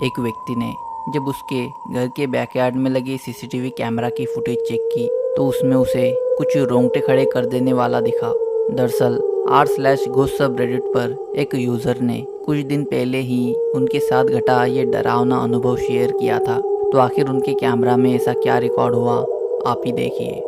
एक व्यक्ति ने जब उसके घर के बैकयार्ड में लगे सीसीटीवी कैमरा की फुटेज चेक की तो उसमें उसे कुछ रोंगटे खड़े कर देने वाला दिखा। दरअसल r/ghost सबरेडिट पर एक यूज़र ने कुछ दिन पहले ही उनके साथ घटा ये डरावना अनुभव शेयर किया था। तो आखिर उनके कैमरा में ऐसा क्या रिकॉर्ड हुआ, आप ही देखिए।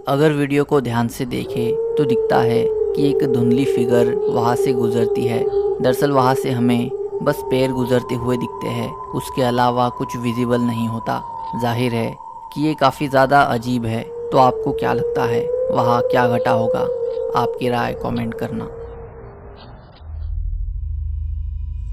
अगर वीडियो को ध्यान से देखें तो दिखता है कि एक धुंधली फिगर वहाँ से गुजरती है। दरअसल वहाँ से हमें बस पैर गुजरते हुए दिखते हैं, उसके अलावा कुछ विजिबल नहीं होता। जाहिर है कि ये काफ़ी ज़्यादा अजीब है। तो आपको क्या लगता है वहाँ क्या घटा होगा? आपकी राय कमेंट करना।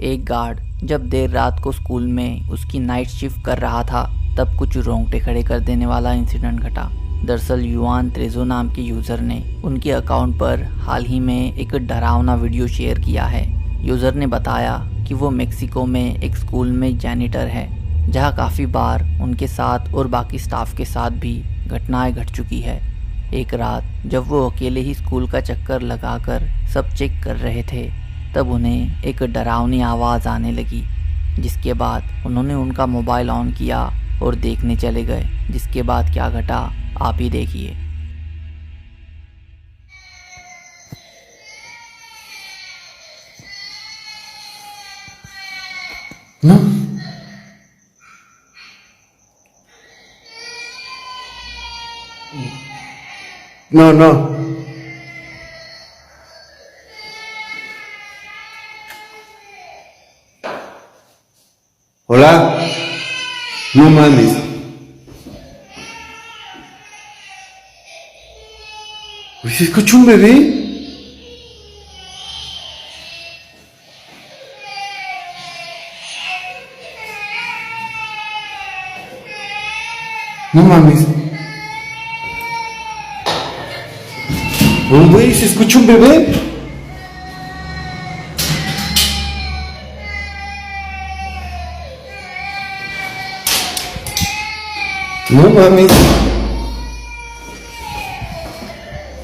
एक गार्ड जब देर रात को स्कूल में उसकी नाइट शिफ्ट कर रहा था तब कुछ रोंगटे खड़े कर देने वाला इंसिडेंट घटा। दरअसल युआन त्रेजो नाम के यूज़र ने उनके अकाउंट पर हाल ही में एक डरावना वीडियो शेयर किया है। यूज़र ने बताया कि वो मेक्सिको में एक स्कूल में जैनिटर है, जहां काफ़ी बार उनके साथ और बाकी स्टाफ के साथ भी घटनाएं घट चुकी है। एक रात जब वो अकेले ही स्कूल का चक्कर लगाकर सब चेक कर रहे थे तब उन्हें एक डरावनी आवाज़ आने लगी, जिसके बाद उन्होंने उनका मोबाइल ऑन किया और देखने चले गए। जिसके बाद क्या घटा आप ही देखिए। No, no, no. Hola. No mames. Uy, ¿se escucha un bebé? No mames. Oh, güey, ¿se escucha un bebé? No mames.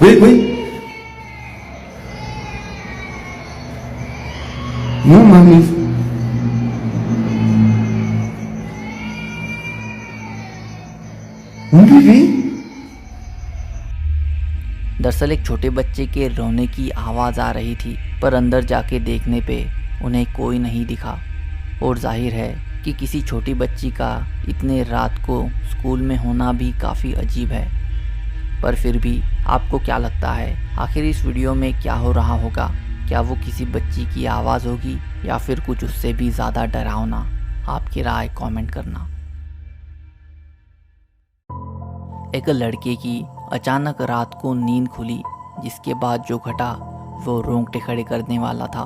Güey. No mames. ¿Un bebé? दरअसल एक छोटे बच्चे के रोने की आवाज़ आ रही थी, पर अंदर जाके देखने पे उन्हें कोई नहीं दिखा। और जाहिर है कि किसी छोटी बच्ची का इतने रात को स्कूल में होना भी काफ़ी अजीब है। पर फिर भी आपको क्या लगता है आखिर इस वीडियो में क्या हो रहा होगा? क्या वो किसी बच्ची की आवाज़ होगी या फिर कुछ उससे भी ज़्यादा डरावना? आपकी राय कमेंट करना। एक लड़के की अचानक रात को नींद खुली, जिसके बाद जो घटा वो रोंगटे खड़े करने वाला था।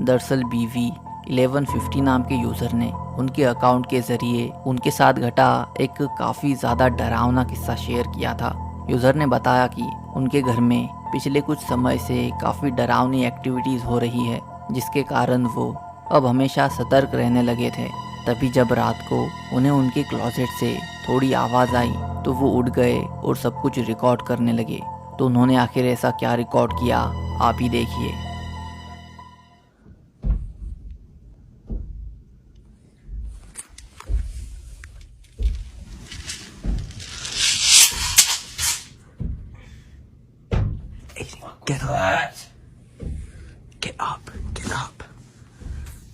दरअसल बीवी 1150 नाम के यूज़र ने उनके अकाउंट के ज़रिए उनके साथ घटा एक काफ़ी ज़्यादा डरावना किस्सा शेयर किया था। यूज़र ने बताया कि उनके घर में पिछले कुछ समय से काफ़ी डरावनी एक्टिविटीज़ हो रही है, जिसके कारण वो अब हमेशा सतर्क रहने लगे थे। तभी जब रात को उन्हें उनके क्लोजेट से थोड़ी आवाज़ आई तो वो उठ गए और सब कुछ रिकॉर्ड करने लगे। तो उन्होंने आखिर ऐसा क्या रिकॉर्ड किया, आप ही देखिए। Get up. Get up. Get up.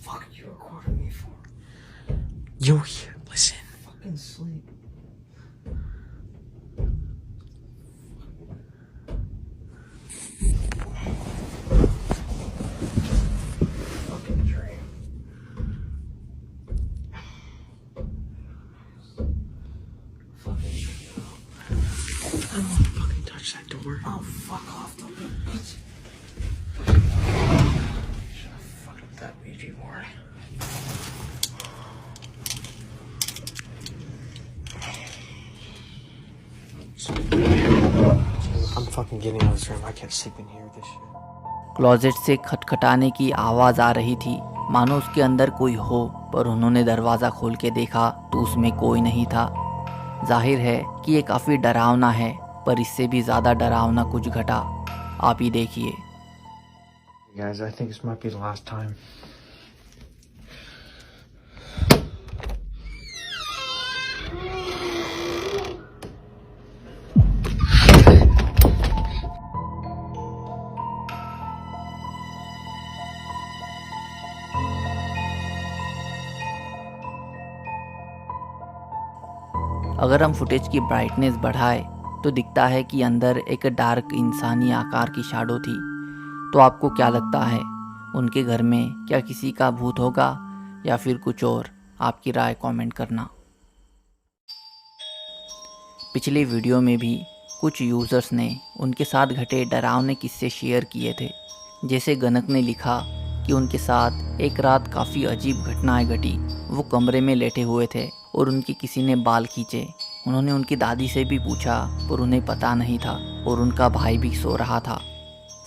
Fuck you recording me for? You're here. Listen. Fucking sleep. Fucking dream. Fucking dream. I don't want to fucking touch that door. Oh, fuck off, the bitch. Should have fucked with that Ouija board. I'm fucking getting out of this room. I can't sleep in here with this shit. Closet से खटखटाने की आवाज़ आ रही थी, मानो उसके अंदर कोई हो, पर उन्होंने दरवाज़ा खोल के देखा तो उसमें कोई नहीं था। जाहिर है कि ये काफ़ी डरावना है, पर इससे भी ज़्यादा डरावना कुछ घटा। आप ही देखिए। Guys, I think this might be the last time. अगर हम फुटेज की ब्राइटनेस बढ़ाए तो दिखता है कि अंदर एक डार्क इंसानी आकार की शैडो थी। तो आपको क्या लगता है, उनके घर में क्या किसी का भूत होगा या फिर कुछ और? आपकी राय कमेंट करना। पिछले वीडियो में भी कुछ यूज़र्स ने उनके साथ घटे डरावने किस्से शेयर किए थे। जैसे गनक ने लिखा कि उनके साथ एक रात काफ़ी अजीब घटनाएं घटी। वो कमरे में लेटे हुए थे और उनके किसी ने बाल खींचे। उन्होंने उनकी दादी से भी पूछा, पर उन्हें पता नहीं था, और उनका भाई भी सो रहा था।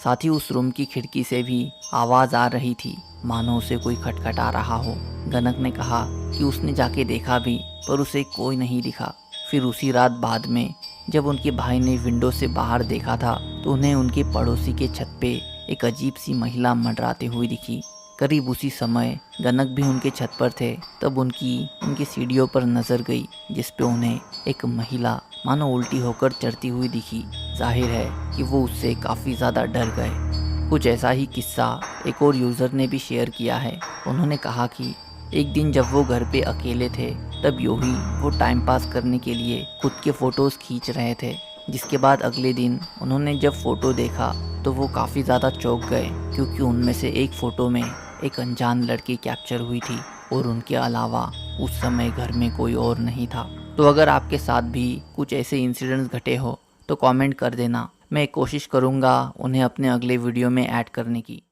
साथ ही उस रूम की खिड़की से भी आवाज़ आ रही थी, मानो उसे कोई खटखटा रहा हो। गनक ने कहा कि उसने जाके देखा भी, पर उसे कोई नहीं दिखा। फिर उसी रात बाद में जब उनके भाई ने विंडो से बाहर देखा था तो उन्हें उनके पड़ोसी के छत पे एक अजीब सी महिला मंडराती हुई दिखी। करीब उसी समय गनक भी उनके छत पर थे। तब उनकी सीढ़ियों पर नज़र गई, जिस पे उन्हें एक महिला मानो उल्टी होकर चढ़ती हुई दिखी। जाहिर है कि वो उससे काफ़ी ज़्यादा डर गए। कुछ ऐसा ही किस्सा एक और यूज़र ने भी शेयर किया है। उन्होंने कहा कि एक दिन जब वो घर पे अकेले थे, तब यूं ही वो टाइम पास करने के लिए खुद के फ़ोटोज़ खींच रहे थे। जिसके बाद अगले दिन उन्होंने जब फ़ोटो देखा तो वो काफ़ी ज़्यादा चौंक गए, क्योंकि उनमें से एक फ़ोटो में एक अनजान लड़की कैप्चर हुई थी और उनके अलावा उस समय घर में कोई और नहीं था। तो अगर आपके साथ भी कुछ ऐसे इंसिडेंट्स घटे हो तो कमेंट कर देना। मैं कोशिश करूँगा उन्हें अपने अगले वीडियो में ऐड करने की।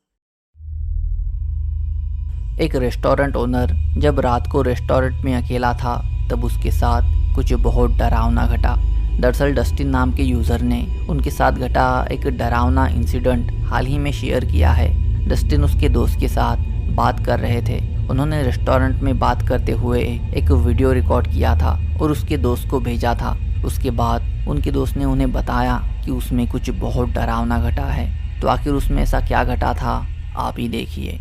एक रेस्टोरेंट ओनर जब रात को रेस्टोरेंट में अकेला था, तब उसके साथ कुछ बहुत डरावना घटा। दरअसल डस्टिन नाम के यूज़र ने उनके साथ घटा एक डरावना इंसिडेंट हाल ही में शेयर किया है। डस्टिन उसके दोस्त के साथ बात कर रहे थे। उन्होंने रेस्टोरेंट में बात करते हुए एक वीडियो रिकॉर्ड किया था और उसके दोस्त को भेजा था। उसके बाद उनके दोस्त ने उन्हें बताया कि उसमें कुछ बहुत डरावना घटा है। तो आखिर उसमें ऐसा क्या घटा था, आप ही देखिए।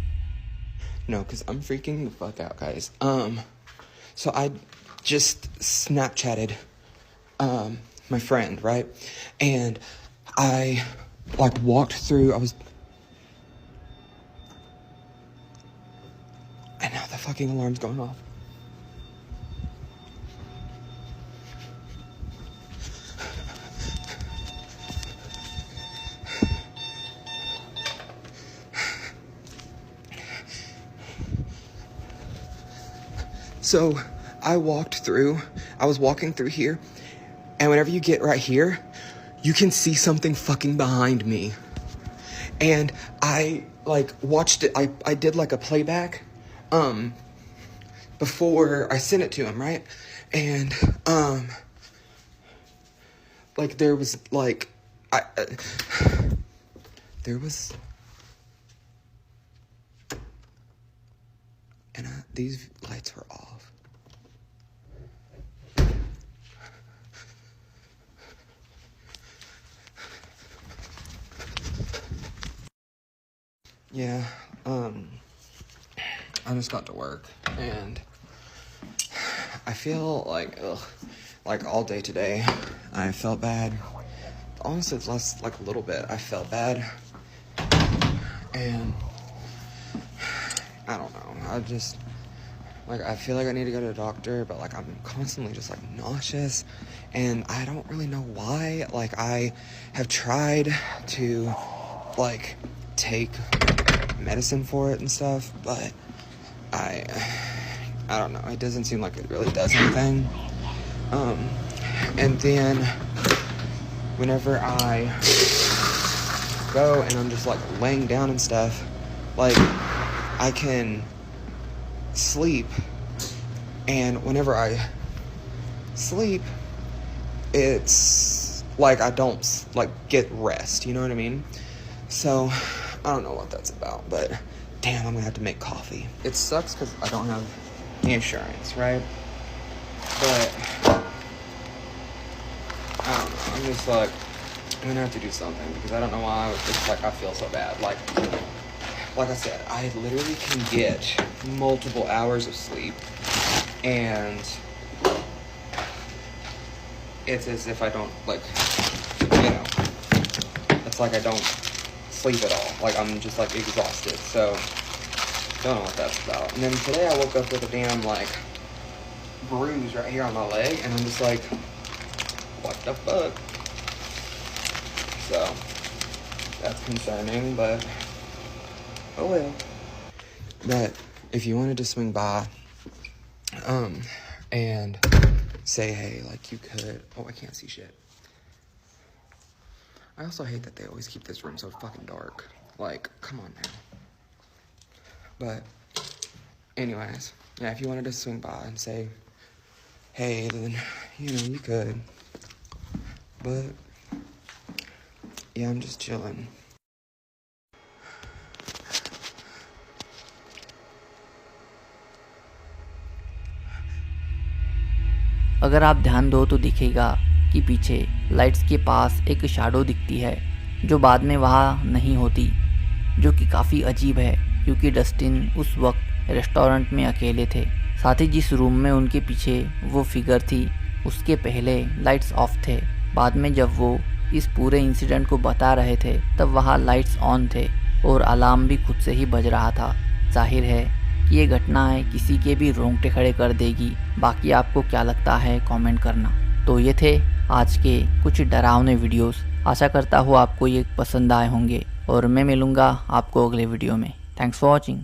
No, because I'm freaking the fuck out, guys. So I just Snapchatted, my friend, right? And I, walked through, and now the fucking alarm's going off. So I was walking through here, and whenever you get right here, you can see something fucking behind me. And I watched it, I did a playback, before I sent it to him, right? And, there was, and these lights were off. Yeah, I just got to work, and I feel all day today, I felt bad. Honestly, it's less, a little bit, I felt bad, and I don't know, I just, I feel like I need to go to the doctor, but, I'm constantly just, nauseous, and I don't really know why. I have tried to, take medicine for it and stuff, but I don't know, it doesn't seem like it really does anything. And then whenever I go and I'm just laying down and stuff, I can sleep, and whenever I sleep, it's I don't get rest, you know what I mean? So I don't know what that's about, but damn, I'm gonna have to make coffee. It sucks because I don't have insurance, right? But I don't know. I'm just like, I'm gonna have to do something because I don't know why. It's like I feel so bad. Like I said, I literally can get multiple hours of sleep, and it's as if I don't, like, you know, it's like I don't sleep at all. Like, I'm just, like, exhausted. So, don't know what that's about. And then today I woke up with a damn, like, bruise right here on my leg, and I'm just like, what the fuck? So, that's concerning, but oh well. But if you wanted to swing by, and say, hey, like, you could, oh, I can't see shit. I also hate that they always keep this room so fucking dark. Like, come on now. But anyways, yeah, if you wanted to swing by and say, hey, then, you know, you could. But yeah, I'm just chilling. अगर आप ध्यान दो तो दिखेगा कि पीछे lights के पास एक शैडो दिखती है जो बाद में वहाँ नहीं होती, जो कि काफ़ी अजीब है क्योंकि डस्टिन उस वक्त रेस्टोरेंट में अकेले थे। साथ ही जिस रूम में उनके पीछे वो फिगर थी उसके पहले लाइट्स ऑफ थे। बाद में जब वो इस पूरे इंसिडेंट को बता रहे थे तब वहाँ लाइट्स ऑन थे और अलार्म भी खुद से ही बज रहा था। जाहिर है कि ये घटनाएं किसी के भी रोंगटे खड़े कर देगी। बाकी आपको क्या लगता है कमेंट करना। तो ये थे आज के कुछ डरावने वीडियोस। आशा करता हूँ आपको ये पसंद आए होंगे और मैं मिलूँगा आपको अगले वीडियो में। Thanks for watching.